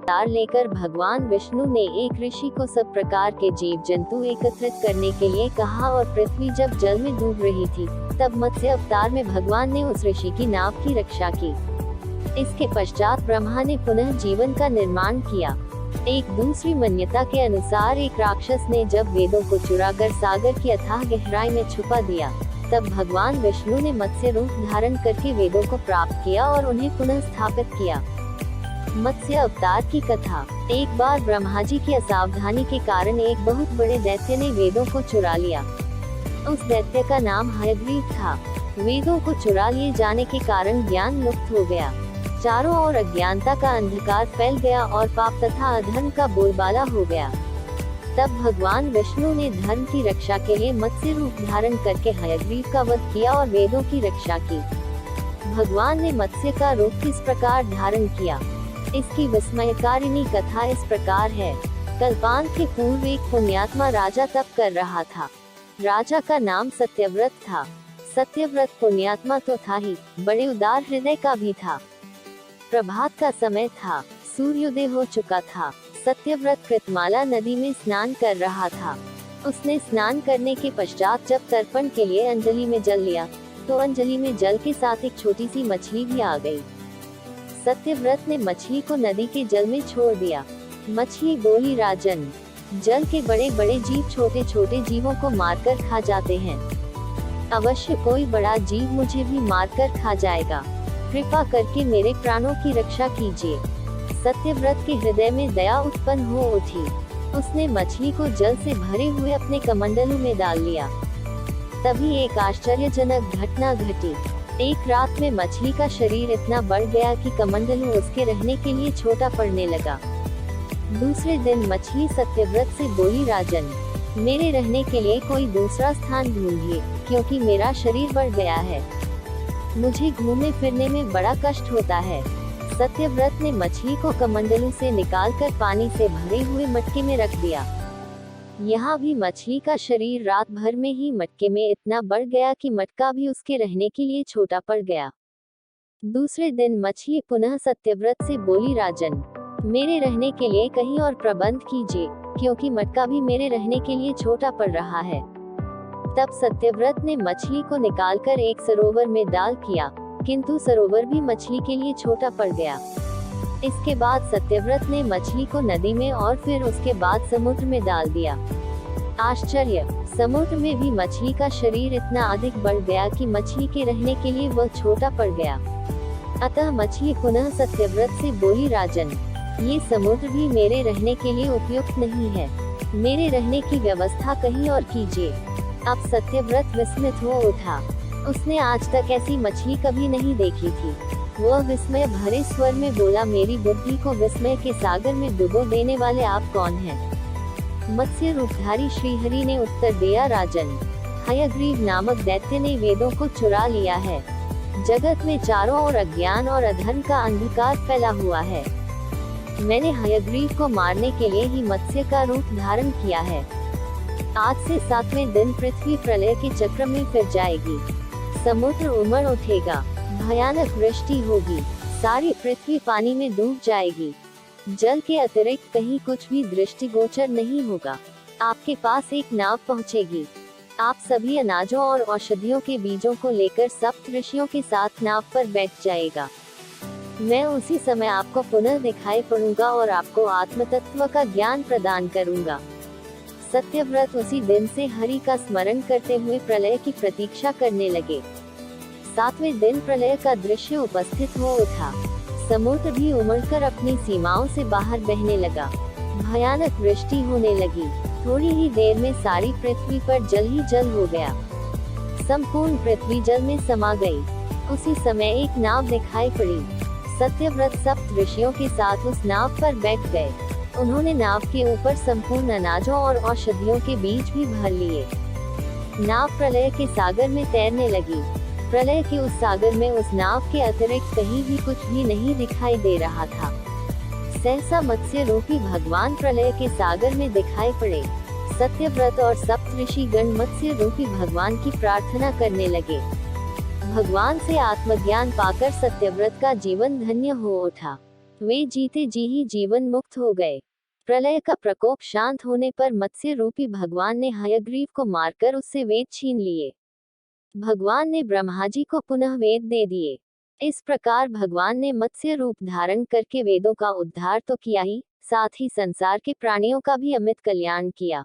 अवतार लेकर भगवान विष्णु ने एक ऋषि को सब प्रकार के जीव जंतु एकत्रित करने के लिए कहा और पृथ्वी जब जल में डूब रही थी तब मत्स्य अवतार में भगवान ने उस ऋषि की नाव की रक्षा की। इसके पश्चात ब्रह्मा ने पुनः जीवन का निर्माण किया। एक दूसरी मान्यता के अनुसार एक राक्षस ने जब वेदों को चुराकर सागर की अथाह गहराई में छुपा दिया तब भगवान विष्णु ने मत्स्य रूप धारण करके वेदों को प्राप्त किया और उन्हें पुनः स्थापित किया। मत्स्य अवतार की कथा। एक बार ब्रह्मा जी की असावधानी के कारण एक बहुत बड़े दैत्य ने वेदों को चुरा लिया। उस दैत्य का नाम हयग्रीव था। वेदों को चुरा लिए जाने के कारण ज्ञान लुप्त हो गया। चारों ओर अज्ञानता का अंधकार फैल गया और पाप तथा अधर्म का बोलबाला हो गया। तब भगवान विष्णु ने धर्म की रक्षा के लिए मत्स्य रूप धारण करके हयग्रीव का वध किया और वेदों की रक्षा की। भगवान ने मत्स्य का रूप किस प्रकार धारण किया, इसकी विस्मयकारिणी कथा इस प्रकार है। कल्पांत के पूर्व एक पुण्यात्मा राजा तप कर रहा था। राजा का नाम सत्यव्रत था। सत्यव्रत पुण्यात्मा तो था ही, बड़े उदार हृदय का भी था। प्रभात का समय था, सूर्योदय हो चुका था। सत्यव्रत कृतमाला नदी में स्नान कर रहा था। उसने स्नान करने के पश्चात जब तर्पण के लिए अंजलि में जल लिया तो अंजलि में जल के साथ एक छोटी सी मछली भी आ गई। सत्यव्रत ने मछली को नदी के जल में छोड़ दिया। मछली बोली, राजन, जल के बड़े बड़े जीव छोटे छोटे जीवों को मारकर खा जाते हैं। अवश्य कोई बड़ा जीव मुझे भी मारकर खा जाएगा। कृपा करके मेरे प्राणों की रक्षा कीजिए। सत्यव्रत के हृदय में दया उत्पन्न हो उठी। उसने मछली को जल से भरे हुए अपने कमंडलू में डाल लिया। तभी एक आश्चर्यजनक घटना घटी। एक रात में मछली का शरीर इतना बढ़ गया कि कमंडलू उसके रहने के लिए छोटा पड़ने लगा। दूसरे दिन मछली सत्यव्रत से बोली, राजन, मेरे रहने के लिए कोई दूसरा स्थान ढूंढिए, क्योंकि मेरा शरीर बढ़ गया है। मुझे घूमने फिरने में बड़ा कष्ट होता है। सत्यव्रत ने मछली को कमंडलू से निकालकर पानी से भरे हुए मटके में रख दिया। यहाँ भी मछली का शरीर रात भर में ही मटके में इतना बढ़ गया कि मटका भी उसके रहने के लिए छोटा पड़ गया। दूसरे दिन मछली पुनः सत्यव्रत से बोली, राजन, मेरे रहने के लिए कहीं और प्रबंध कीजिए, क्योंकि मटका भी मेरे रहने के लिए छोटा पड़ रहा है। तब सत्यव्रत ने मछली को निकालकर एक सरोवर में डाल किया, किंतु सरोवर भी मछली के लिए छोटा पड़ गया। इसके बाद सत्यव्रत ने मछली को नदी में और फिर उसके बाद समुद्र में डाल दिया। आश्चर्य! समुद्र में भी मछली का शरीर इतना अधिक बढ़ गया कि मछली के रहने के लिए वह छोटा पड़ गया। अतः मछली पुनः सत्यव्रत से बोली, राजन, ये समुद्र भी मेरे रहने के लिए उपयुक्त नहीं है। मेरे रहने की व्यवस्था कहीं और कीजिए। अब सत्यव्रत विस्मित हो उठा। उसने आज तक ऐसी मछली कभी नहीं देखी थी। वह विस्मय भरे स्वर में बोला, मेरी बुद्धि को विस्मय के सागर में डुबो देने वाले आप कौन हैं? मत्स्य रूपधारी श्रीहरि ने उत्तर दिया, राजन, हयग्रीव नामक दैत्य ने वेदों को चुरा लिया है। जगत में चारों ओर अज्ञान और अधर्म का अंधकार फैला हुआ है। मैंने हयग्रीव को मारने के लिए ही मत्स्य का रूप धारण किया है। आज से 7वें दिन पृथ्वी प्रलय के चक्र में फिर जाएगी। समुद्र उमड़ उठेगा, भयानक वृष्टि होगी, सारी पृथ्वी पानी में डूब जाएगी। जल के अतिरिक्त कहीं कुछ भी दृष्टिगोचर नहीं होगा। आपके पास एक नाव पहुंचेगी। आप सभी अनाजों और औषधियों के बीजों को लेकर सप्त ऋषियों के साथ नाव पर बैठ जाएगा। मैं उसी समय आपको पुनः दिखाई पड़ूंगा और आपको आत्म तत्व का ज्ञान प्रदान करूंगा। सत्यव्रत उसी दिन से हरि का स्मरण करते हुए प्रलय की प्रतीक्षा करने लगे। 7वें दिन प्रलय का दृश्य उपस्थित हो उठा। समुद्र भी उमड़कर अपनी सीमाओं से बाहर बहने लगा। भयानक वृष्टि होने लगी। थोड़ी ही देर में सारी पृथ्वी पर जल ही जल हो गया। संपूर्ण पृथ्वी जल में समा गई। उसी समय एक नाव दिखाई पड़ी। सत्यव्रत सप्त ऋषियों के साथ उस नाव पर बैठ गए। उन्होंने नाव के ऊपर संपूर्ण अनाजों और औषधियों के बीज भी भर लिए। नाव प्रलय के सागर में तैरने लगी। प्रलय के उस सागर में उस नाव के अतिरिक्त कहीं भी कुछ भी नहीं दिखाई दे रहा था। सहसा मत्स्य रूपी भगवान प्रलय के सागर में दिखाई पड़े। सत्यव्रत और सप्त ऋषि गण मत्स्य रूपी भगवान की प्रार्थना करने लगे। भगवान से आत्मज्ञान पाकर सत्यव्रत का जीवन धन्य हो उठा। वे जीते जी ही जीवन मुक्त हो गए। प्रलय का प्रकोप शांत होने पर मत्स्य रूपी भगवान ने हयग्रीव को मारकर उससे वेद छीन लिए। भगवान ने ब्रह्माजी को पुनः वेद दे दिए। इस प्रकार भगवान ने मत्स्य रूप धारण करके वेदों का उद्धार तो किया ही, साथ ही संसार के प्राणियों का भी अमित कल्याण किया।